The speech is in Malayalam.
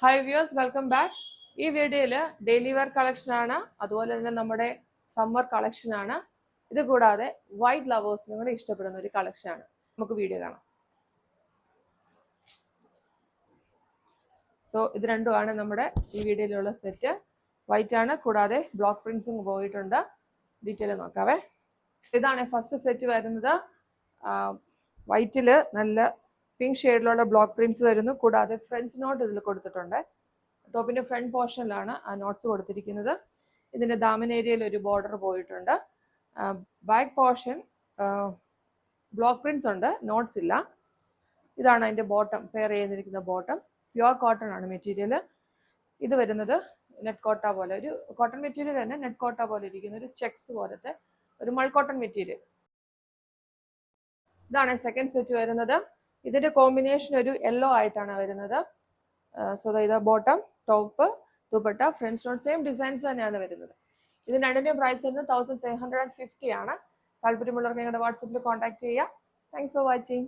Hi viewers, welcome back. ഈ വീഡിയോയിൽ ഡെയിലി വെയർ കളക്ഷൻ ആണ്, അതുപോലെ തന്നെ നമ്മുടെ സമ്മർ കളക്ഷൻ ആണ്. ഇത് കൂടാതെ വൈറ്റ് ലവേഴ്സിനും കൂടെ ഇഷ്ടപ്പെടുന്ന ഒരു കളക്ഷൻ ആണ്. നമുക്ക് വീഡിയോ കാണാം. സോ ഇത് രണ്ടുമാണ് നമ്മുടെ ഈ വീഡിയോയിലുള്ള സെറ്റ്. വൈറ്റ് ആണ്, കൂടാതെ ബ്ലോക്ക് പ്രിന്റ്സും പോയിട്ടുണ്ട്. ഡീറ്റെയിൽ നോക്കാവേ. ഇതാണ് ഫസ്റ്റ് സെറ്റ് വരുന്നത്. വൈറ്റിൽ നല്ല പിങ്ക് ഷെയ്ഡിലുള്ള ബ്ലോക്ക് പ്രിന്റ്സ് വരുന്നു, കൂടാതെ ഫ്രഞ്ച് നോട്ട് ഇതിൽ കൊടുത്തിട്ടുണ്ട്. ടോപ്പിന്റെ ഫ്രണ്ട് പോർഷനിലാണ് ആ നോട്ട്സ് കൊടുത്തിരിക്കുന്നത്. ഇതിന്റെ ദാമൻ ഏരിയയിൽ ഒരു ബോർഡർ പോയിട്ടുണ്ട്. ബാക്ക് പോർഷൻ ബ്ലോക്ക് പ്രിന്റ്സ് ഉണ്ട്, നോട്ട്സ് ഇല്ല. ഇതാണ് അതിന്റെ ബോട്ടം, പെയർ ചെയ്തിരിക്കുന്ന ബോട്ടം. പ്യുവർ കോട്ടൺ ആണ് മെറ്റീരിയൽ. ഇത് വരുന്നത് നെറ്റ് കോട്ട പോലെ, ഒരു കോട്ടൺ മെറ്റീരിയൽ തന്നെ നെറ്റ് കോട്ട പോലെ ഇരിക്കുന്ന ഒരു ചെക്സ് പോലത്തെ ഒരു മൾ കോട്ടൺ മെറ്റീരിയൽ. ഇതാണ് സെക്കൻഡ് സെറ്റ് വരുന്നത്. ഇതിന്റെ കോമ്പിനേഷൻ ഒരു യെല്ലോ ആയിട്ടാണ് വരുന്നത്. സോ ഇത് bottom, top, dupatta, friends not same designs തന്നെയാണ് വരുന്നത്. ഇതിന് രണ്ടിന്റെയും പ്രൈസ് വരുന്നത് 1750 ആണ്. താല്പര്യമുള്ളവർക്ക് ഞങ്ങളുടെ വാട്സപ്പിൽ കോൺടാക്ട് ചെയ്യാം. Thanks for watching.